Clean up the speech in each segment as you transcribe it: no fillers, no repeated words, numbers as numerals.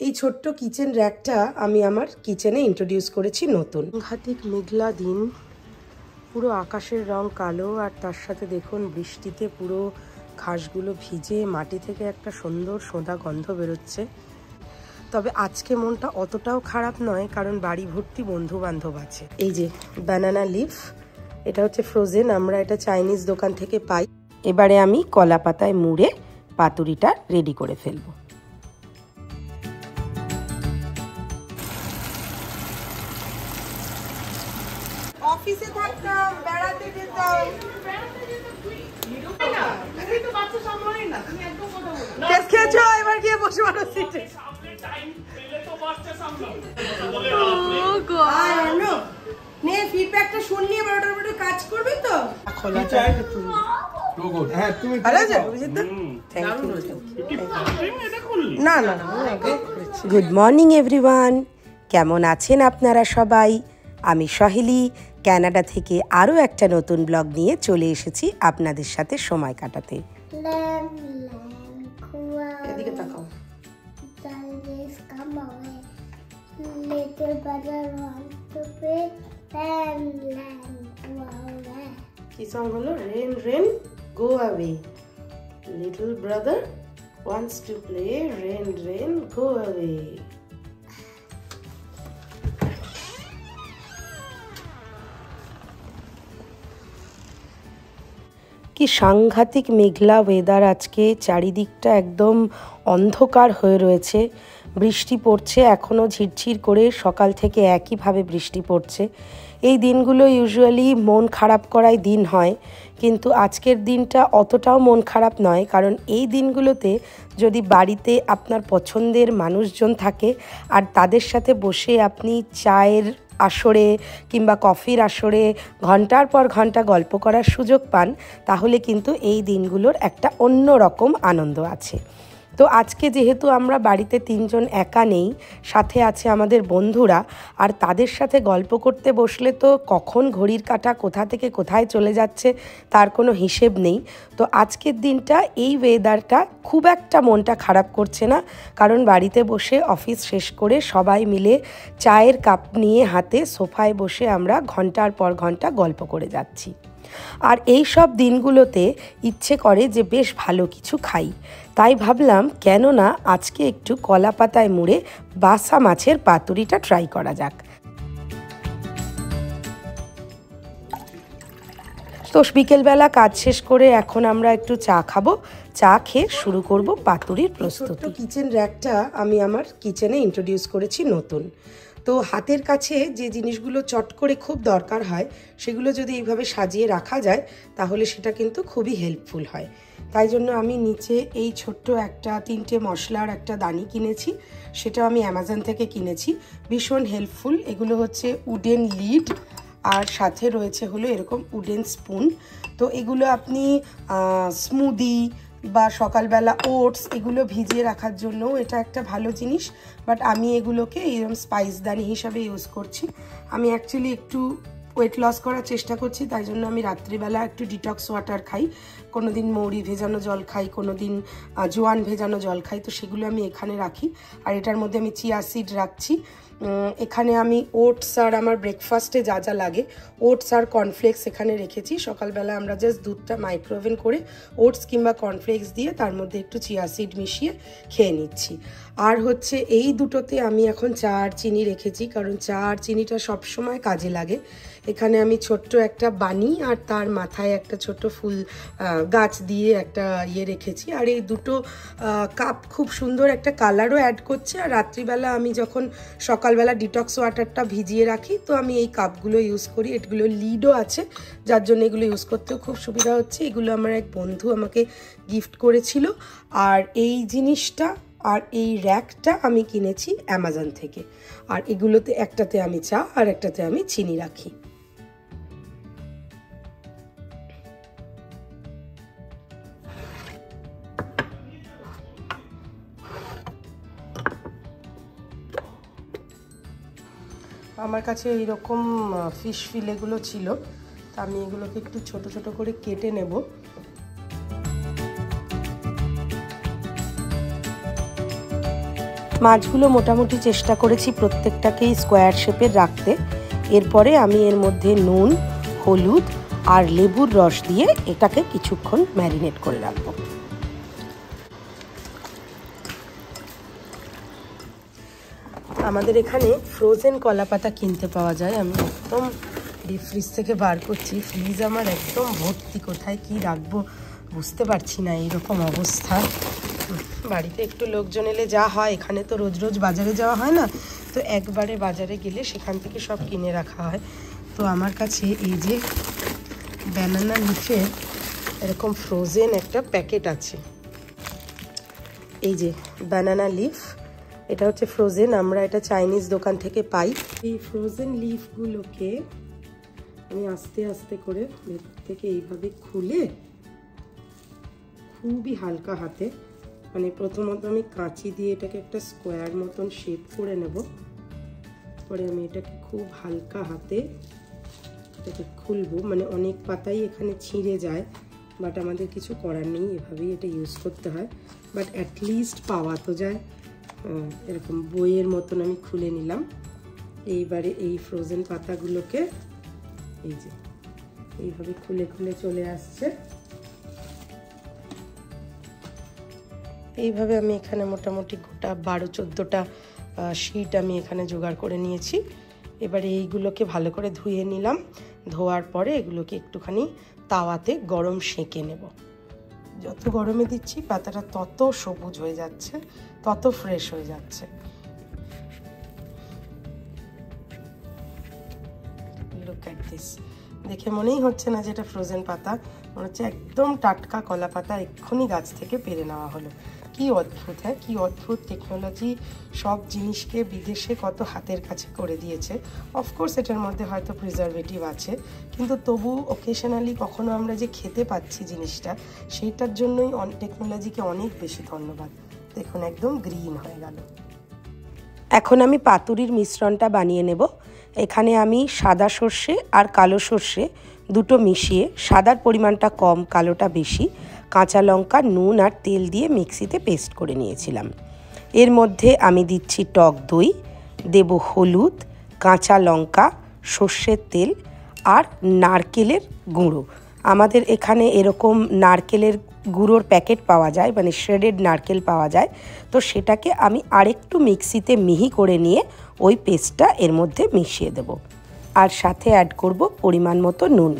এই ছোট্ট কিচেন র্যাকটা আমি আমার কিচেনে ইন্ট্রোডিউস করেছি নতুন। সাংঘাতিক মেঘলা দিন, পুরো আকাশের রং কালো, আর তার সাথে দেখুন বৃষ্টিতে পুরো ঘাসগুলো ভিজে মাটি থেকে একটা সুন্দর সোঁদা গন্ধ বেরোচ্ছে। তবে আজকে মনটা অতটাও খারাপ নয়, কারণ বাড়ি ভর্তি বন্ধু বান্ধব আছে। এই যে ব্যানানা লিফ, এটা হচ্ছে ফ্রোজেন, আমরা এটা চাইনিজ দোকান থেকে পাই। এবারে আমি কলা পাতায় মুড়ে পাতুরিটা রেডি করে ফেলবো। অফিসে থাকতাম, বেড়াতে যেতাম, খেয়েছো, এবার গিয়ে বসে পড়ো সিটে। নে ফিডব্যাকটা শুনলি, এবার ওটার উপরে কাজ করবি তো। খোলা চাই হ্যাঁ, তুমি ভালো আছে অভিজিৎ দা, থ্যাংক ইউ। না না না, গুড মর্নিং এভরিওয়ান, কেমন আছেন আপনারা সবাই? আমি সহেলি কানাডা থেকে আরও একটা নতুন ব্লগ নিয়ে চলে এসেছি আপনাদের সাথে সময় কাটাতে। এদিকে তাকাও। কি সং হলো? Rain rain go away, little brother wants to play, rain rain go away. কি সাংঘাতিক মেঘলা ওয়েদার আজকে, চারিদিকটা একদম অন্ধকার হয়ে রয়েছে, বৃষ্টি পড়ছে এখনও ঝিরঝির করে, সকাল থেকে একইভাবে বৃষ্টি পড়ছে। এই দিনগুলো ইউজুয়ালি মন খারাপ করাই দিন হয়, কিন্তু আজকের দিনটা অতটাও মন খারাপ নয়, কারণ এই দিনগুলোতে যদি বাড়িতে আপনার পছন্দের মানুষজন থাকে আর তাদের সাথে বসে আপনি চায়ের আসরে কিংবা কফির আসরে ঘন্টার পর ঘন্টা গল্প করার সুযোগ পান, তাহলে কিন্তু এই দিনগুলোর একটা অন্য রকম আনন্দ আছে। তো আজকে যেহেতু আমরা বাড়িতে তিনজন একা নেই, সাথে আছে আমাদের বন্ধুরা, আর তাদের সাথে গল্প করতে বসলে তো কখন ঘড়ির কাঁটা কোথা থেকে কোথায় চলে যাচ্ছে তার কোনো হিসেব নেই। তো আজকের দিনটা এই ওয়েদারটা খুব একটা মনটা খারাপ করছে না, কারণ বাড়িতে বসে অফিস শেষ করে সবাই মিলে চায়ের কাপ নিয়ে হাতে সোফায় বসে আমরা ঘন্টার পর ঘন্টা গল্প করে যাচ্ছি। আর এই সব দিনগুলোতে ইচ্ছে করে যে বেশ ভালো কিছু খাই, তাই ভাবলাম কেন না আজকে একটু কলা পাতায় মুড়ে বাসা মাছের পাতুরিটা ট্রাই করা যাক। তো বিকেলবেলা কাজ শেষ করে এখন আমরা একটু চা খাবো, চা খেয়ে শুরু করব পাতুরির প্রস্তুতি। কিচেন র্যাকটা আমি আমার কিচেনে ইন্ট্রোডিউস করেছি নতুন। তো হাতের কাছে যে জিনিসগুলো চট করে খুব দরকার হয়, সেগুলো যদি এইভাবে সাজিয়ে রাখা যায় তাহলে সেটা কিন্তু খুবই হেল্পফুল হয়। তাই জন্য আমি নিচে এই ছোট্ট একটা 3টে মশলার একটা দানি কিনেছি, সেটা আমি অ্যামাজন থেকে কিনেছি, ভীষণ হেল্পফুল। এগুলো হচ্ছে উডেন লিড, আর সাথে রয়েছে হলো এরকম উডেন স্পুন। তো এগুলো আপনি স্মুদি বা সকালবেলা ওটস এগুলো ভিজিয়ে রাখার জন্য এটা একটা ভালো জিনিস, বাট আমি এগুলোকে এরকম স্পাইসদানি হিসাবে ইউজ করছি। আমি অ্যাকচুয়ালি একটু ওয়েট লস করার চেষ্টা করছি, তাই জন্য আমি রাত্রিবেলা একটু ডিটক্স ওয়াটার খাই, কোনো দিন মৌরি ভেজানো জল খাই, কোনো দিন জোয়ান ভেজানো জল খাই, তো সেগুলো আমি এখানে রাখি। আর এটার মধ্যে আমি চিয়া সিড রাখছি। এখানে আমি ওটস আর আমার ব্রেকফাস্টে যা যা লাগে, ওটস আর কর্নফ্লেক্স এখানে রেখেছি। সকালবেলা আমরা জাস্ট দুধটা মাইক্রোওভেন করে ওটস কিংবা কর্নফ্লেক্স দিয়ে তার মধ্যে একটু চিয়া সিড মিশিয়ে খেয়ে নিচ্ছি। আর হচ্ছে এই দুটোতে আমি এখন চা আর চিনি রেখেছি, কারণ চা আর চিনিটা সবসময় কাজে লাগে। এখানে আমি ছোট্ট একটা বানি আর তার মাথায় একটা ছোট্ট ফুল গাছ দিয়ে একটা ইয়ে রেখেছি। আর এই দুটো কাপ খুব সুন্দর একটা কালারও অ্যাড করছে। আর রাত্রিবেলা আমি যখন সকালবেলা ডিটক্স ওয়াটারটা ভিজিয়ে রাখি, তো আমি এই কাপগুলো ইউজ করি। এগুলো লিডও আছে, যার জন্য এগুলো ইউজ করতেও খুব সুবিধা হচ্ছে। এগুলো আমার এক বন্ধু আমাকে গিফট করেছিল। আর এই জিনিসটা আর এই র্যাকটা আমি কিনেছি অ্যামাজন থেকে। আর এগুলোতে একটাতে আমি চা আর একটাতে আমি চিনি রাখি। আমার কাছে এইরকম ফিশ ফিলেগুলো ছিল, তা আমি এগুলোকে একটু ছোট ছোট করে কেটে নেব। মাছগুলো মোটামুটি চেষ্টা করেছি প্রত্যেকটাকেই স্কোয়ার শেপের রাখতে। এরপরে আমি এর মধ্যে নুন, হলুদ আর লেবুর রস দিয়ে এটাকে কিছুক্ষণ ম্যারিনেট করে রাখবো। আমাদের এখানে ফ্রোজেন কলাপাতা কিনতে পাওয়া যায়। আমি একদম ডিপ ফ্রিজ থেকে বার করছি। ফ্রিজ আমার একদম ভর্তি, কোথায় কি রাখবো বুঝতে পারছি না, এইরকম অবস্থা। বাড়িতে একটু লোকজন এলে যা হয়, এখানে তো রোজ রোজ বাজারে যাওয়া হয় না, তো একবারে বাজারে গেলে সেখান থেকে সব কিনে রাখা হয়। তো আমার কাছে এই যে ব্যানানা লিফের এরকম ফ্রোজেন একটা প্যাকেট আছে। এই যে ব্যানানা লিফ, এটা হচ্ছে ফ্রোজেন, আমরা এটা চাইনিজ দোকান থেকে পাই। এই ফ্রোজেন লিফগুলোকে আমি আস্তে আস্তে করে ভেতর থেকে এইভাবে খুলে খুবই হালকা হাতে, মানে প্রথমত আমি কাঁচি দিয়ে এটাকে একটা স্কোয়ার মতন শেপ করে নেব। পরে আমি এটাকে খুব হালকা হাতে এটাকে খুলবো। মানে অনেক পাতাই এখানে ছিঁড়ে যায়, বাট আমাদের কিছু করার নেই, এভাবেই এটা ইউজ করতে হয়। বাট অ্যাটলিস্ট পাওয়া তো যায়। এরকম বইয়ের মতন আমি খুলে নিলাম। এইবারে এই ফ্রোজেন পাতাগুলোকে এই যে এইভাবে খুলে খুলে চলে আসছে। এইভাবে আমি এখানে মোটামুটি গোটা 12-14টা শিট আমি এখানে জোগাড় করে নিয়েছি। এবারে এইগুলোকে ভালো করে ধুয়ে নিলাম। ধোয়ার পরে এগুলোকে একটুখানি তাওয়াতে গরম সেঁকে নেব। যত গরমে দিচ্ছি পাতাটা তত সবুজ হয়ে যাচ্ছে, তত ফ্রেশ হয়ে যাচ্ছে। লুক এট দিস, দেখে মনেই হচ্ছে না যেটা ফ্রোজেন পাতা, মনে হচ্ছে একদম টাটকা কলা পাতা এক্ষুনি গাছ থেকে পেরে নেওয়া হলো। কি অদ্ভুত, হ্যাঁ, কি অদ্ভুত টেকনোলজি। সব জিনিসকে বিদেশে কত হাতের কাছে করে দিয়েছে। অফকোর্স এটার মধ্যে হয়তো প্রিজারভেটিভ আছে, কিন্তু তবু অকেশনালি কখনো আমরা যে খেতে পাচ্ছি জিনিসটা, সেইটার জন্যই টেকনোলজিকে অনেক বেশি ধন্যবাদ। দেখুন একদম গ্রিন হয়ে গেল। এখন আমি পাতুরির মিশ্রণটা বানিয়ে নেব। এখানে আমি সাদা সর্ষে আর কালো সর্ষে দুটো মিশিয়ে, সাদার পরিমাণটা কম, কালোটা বেশি, কাঁচা লঙ্কা, নুন আর তেল দিয়ে মিক্সিতে পেস্ট করে নিয়েছিলাম। এর মধ্যে আমি দিচ্ছি টক দই, দেব হলুদ, কাঁচা লঙ্কা, সর্ষের তেল আর নারকেলের গুঁড়ো। আমাদের এখানে এরকম নারকেলের গুঁড়োর প্যাকেট পাওয়া যায়, মানে শ্রেডেড নারকেল পাওয়া যায়। তো সেটাকে আমি আরেকটু মিক্সিতে মিহি করে নিয়ে ওই পেস্টটা এর মধ্যে মিশিয়ে দেব। আর সাথে অ্যাড করব পরিমাণ মতো নুন।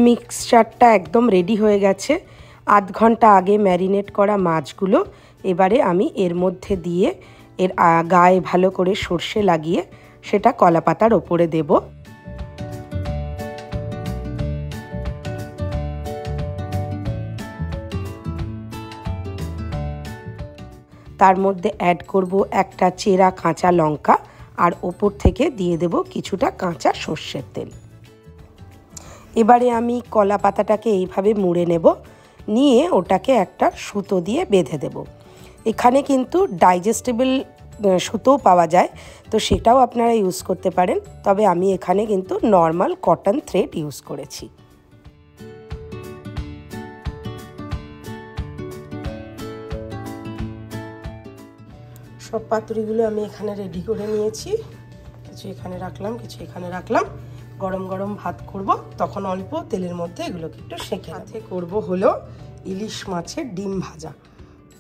মিক্সচারটা একদম রেডি হয়ে গেছে। আধ ঘন্টা আগে ম্যারিনেট করা মাছগুলো এবারে আমি এর মধ্যে দিয়ে এর গায়ে ভালো করে সর্ষে লাগিয়ে সেটা কলা পাতার ওপরে দেব। তার মধ্যে অ্যাড করব একটা চেরা কাঁচা লঙ্কা আর ওপর থেকে দিয়ে দেব কিছুটা কাঁচা সর্ষের তেল। এবারে আমি কলা পাতাটাকে এইভাবে মুড়ে নেব, নিয়ে ওটাকে একটা সুতো দিয়ে বেঁধে দেব। এখানে কিন্তু ডাইজেস্টেবল সুতোও পাওয়া যায়, তো সেটাও আপনারা ইউজ করতে পারেন। তবে আমি এখানে কিন্তু নর্মাল কটন থ্রেড ইউজ করেছি। সব পাতুরিগুলো আমি এখানে রেডি করে নিয়েছি। কিছু এখানে রাখলাম, কিছু এখানে রাখলাম। গরম গরম ভাত করব, তখন অল্প তেলের মধ্যে এগুলোকে একটু সেঁকে হাতে করব হলো ইলিশ মাছের ডিম ভাজা।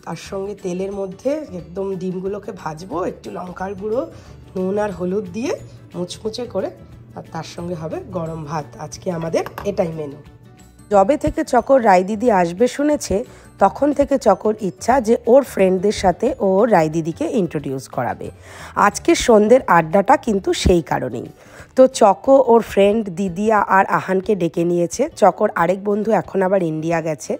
তার সঙ্গে তেলের মধ্যে একদম ডিমগুলোকে ভাজবো, একটু লঙ্কার গুঁড়ো, নুন আর হলুদ দিয়ে মুচমুচে করে, আর তার সঙ্গে হবে গরম ভাত। আজকে আমাদের এটাই মেনু। যবে থেকে চকর রায়দিদি আসবে শুনেছে, তখন থেকে চকর ইচ্ছা যে ওর ফ্রেন্ডদের সাথে ও রায়দিদিকে ইন্ট্রোডিউস করাবে। আজকে সন্ধ্যের আড্ডাটা কিন্তু সেই কারণেই। তো চকো ওর ফ্রেন্ড দিদিয়া আর আহানকে ডেকে নিয়েছে। চকর আরেক বন্ধু এখন আবার ইন্ডিয়া গেছে,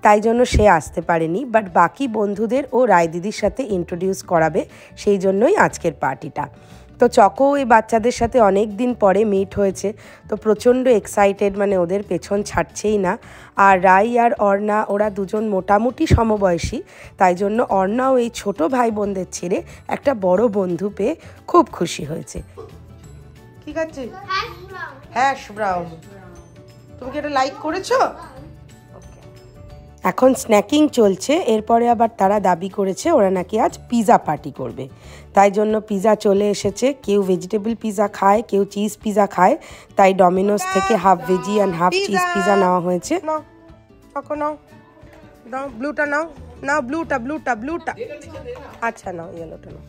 তাই জন্য সে আসতে পারেনি, বাট বাকি বন্ধুদের ও রায়দিদির সাথে ইন্ট্রোডিউস করাবে, সেই জন্যই আজকের পার্টিটা। তো চকো এই বাচ্চাদের সাথে অনেক দিন পরে মিট হয়েছে, তো প্রচণ্ড এক্সাইটেড, মানে ওদের পেছন ছাড়ছেই না। আর রাই আর অর্ণা ওরা দুজন মোটামুটি সমবয়সী, তাই জন্য অর্ণাও এই ছোট ভাই বোনদের ছেড়ে একটা বড় বন্ধু পেয়ে খুব খুশি হয়েছে। কি খাচ্ছিস? Hash brown. তুমি কি এটা লাইক করেছো? এখন স্ন্যাকিং চলছে, এরপরে আবার তারা দাবি করেছে ওরা নাকি আজ পিৎজা পার্টি করবে, তাই জন্য পিৎজা চলে এসেছে। কেউ ভেজিটেবল পিৎজা খায়, কেউ চিজ পিৎজা খায়, তাই ডমিনোস থেকে half veggie and half cheese pizza নেওয়া হয়েছে। নাও ব্লুটা নাও, নাও ব্লুটা ব্লুটা ব্লুটা, আচ্ছা নাও ইয়েলোটা নাও।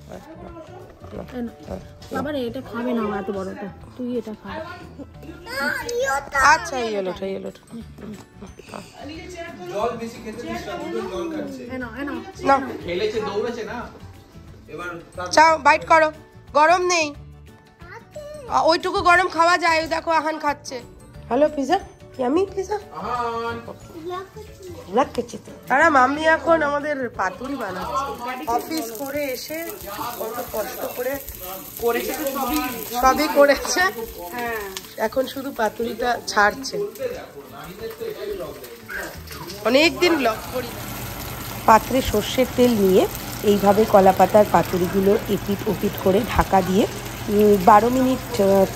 বাবারে এটা খাবে না এত বড়টা, তুই এটা খা। আচ্ছা ইয়েলোটা ইয়েলোটা জল বেশি খেতে দিস না, জল খাচ্ছে না, খেলেছে দৌড়েছে না, এবার চাও বাইট করো, গরম নেই, ওইটুকু গরম খাওয়া যায়। দেখো আহান খাচ্ছে। হ্যালো পিৎজা, ইয়ামি পিৎজা তারা মাম্মি এখন আমাদের পাতুরি বানাচ্ছে। অফিস করে এসে কত কষ্ট করে করেছে, সবই করেছে, এখন শুধু পাতুরিটা ছাড়ছে। অনেকদিন ব্লগ করি। পাত্রে সর্ষের তেল নিয়ে এইভাবে কলা পাতার পাতুরিগুলো এপিট ওপিট করে ঢাকা দিয়ে 12 মিনিট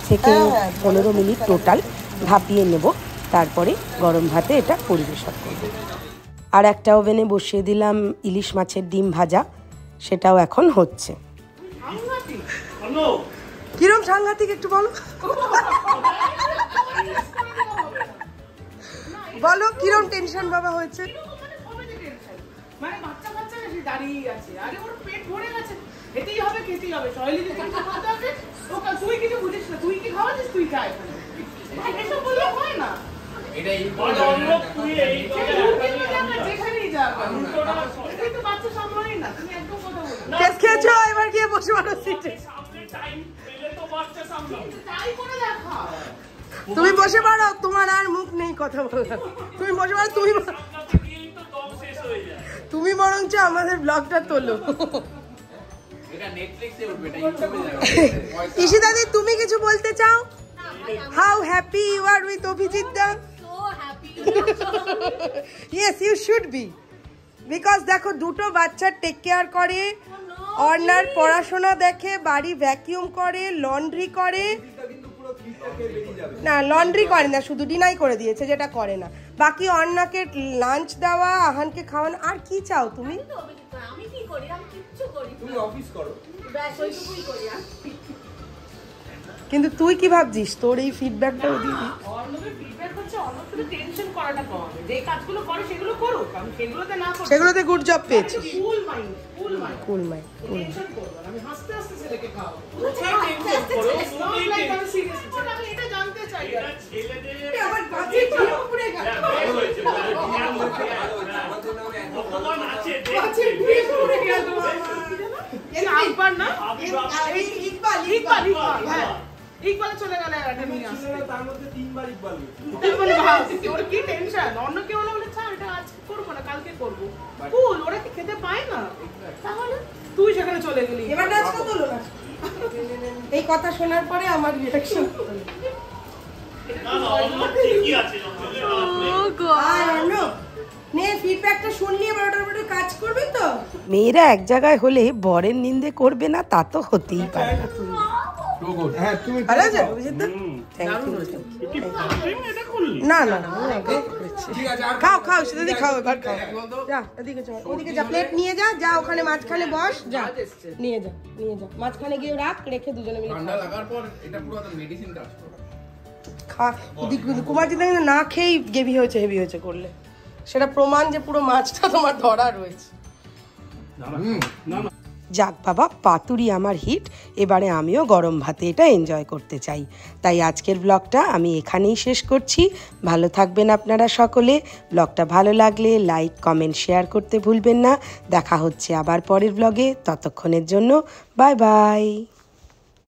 থেকে 15 মিনিট টোটাল ভাপিয়ে নেব, তারপরে গরম ভাতে এটা পরিবেশন করব। আর একটা ওভেনে বসিয়ে দিলাম ইলিশ মাছের ডিম ভাজা, সেটাও এখন হচ্ছে। কিরম সাংঘাতিক একটু বলো, বলো কিরম টেনশন বাবা হয়েছে। মানে বাচ্চা বাচ্চা এসে দাঁড়িয়ে আছে, আরে ওর পেট ভরে গেছে, খেতেই হবে খেতেই হবে, শৈলীকে কিছু খাওয়াতে হবে। তুই কিছু বুঝিস না, তুই কি খাওয়াছিস, তুই খা এখানে, এসব বললে হয় না। এটাই যেখানেই যা কিন্তু বাচ্চা সামলাই না, তুমি একদম কথা বলো না। খেয়েছো, এবার গিয়ে বসে পড়ো সিটে। তাই করে দেখা, তুমি বসে পারো, তোমার আর মুখ নেই কথা বলার, তুমি বসে পারো। তুমি বরঞ্চ আমাদের ব্লগটা তোলো। ইশি দাদি তুমি কিছু বলতে চাও? How happy you are with Abhijit da? Yes you should be, because দেখো দুটো বাচ্চা টেক কেয়ার করে, অর্ণার পড়াশোনা দেখে, বাড়ি ভ্যাকিউম করে, লন্ড্রি করে। না লন্ড্রি করে না, শুধু ডিনাই করে দিয়েছে, যেটা করে না। বাকি অর্ণাকে লাঞ্চ দেওয়া, আহানকে খাওয়ানো, আর কি চাও তুমি? আমি কি করি, আমি কিচ্ছু করি, তুমি অফিস করো, ব্যাস ওইটুকুই করি। কিন্তু তুই কি ভাবছিস তোর এই ফিডব্যাকটাও দিবি? অন্যদের ফিডব্যাক হচ্ছে অন্য শুধু টেনশন করাটা কমাবে, যে কাজগুলো করে সেগুলো করুক, আমি সেগুলোতে না করি, সেগুলোতে গুড জব পেয়েছিস। কুল মাইন্ড কুল মাইন্ড কুল মাই টেনশন করব না, আমি হাসতে হাসতে ছেলেকে খাওয়াবো। কোথায় টেনশন করো, নট লাইক আমি সিরিয়াস, আমি এটা জানতে চাই। এটা ছেলেদের আমার বাজে কি উপরে গেল, ভগবান আছে দেখছে উপরে গেল এটা একবার না, ইকবাল হ্যাঁ ইকবাল চলে গেল, এটা নিয়ে আসছে, তার মধ্যে 3 বার ইকবাল মানে ভাব ওর কি টেনশন। অন্য কেউ হলে বলে ছাড় এটা আজ করবো না, কালকে করবো, কুল, ওরা কি খেতে পায় না, তাহলে তুই সেখানে চলে গেলি। এবার আজকে তোলো না, এই কথা শোনার পরে আমার রিঅ্যাকশন। না না অন্য ঠিকই আছে, ও গড নে ফিডব্যাকটা শুনলি, এবার ওটার উপরে কাজ করবে তো। মেয়েরা এক জায়গায় হলে বরের নিন্দে করবে না, তা তো হতেই পারে না। হ্যাঁ তুমি ভালো আছে অভিজিৎ দা? Thank you. এটা করলি না না না খাও খাও সেটা খাও, এবার খাও। যা এদিকে চল, ওদিকে যা, প্লেট নিয়ে যা, যা ওখানে মাঝখানে বস, যা নিয়ে যা নিয়ে যা, মাঝখানে গিয়ে রাখ, রেখে দুজনে মিলে ঠান্ডা লাগার পর এটা পুরো মেডিসিন কাজ করে। খা। কুমারজিৎ না খেয়েই হেভি হয়েছে করলে, সেটা প্রমাণ যে পুরো মাছটা তোমার ধরা রয়েছে। যাক বাবা, পাতুরি আমার হিট, এবারে আমিও গরম ভাতে এটা এনজয় করতে চাই। তাই আজকের ব্লগটা আমি এখানেই শেষ করছি। ভালো থাকবেন আপনারা সকলে। ব্লগটা ভালো লাগলে লাইক কমেন্ট শেয়ার করতে ভুলবেন না। দেখা হচ্ছে আবার পরের ব্লগে, ততক্ষণের জন্য বাই বাই।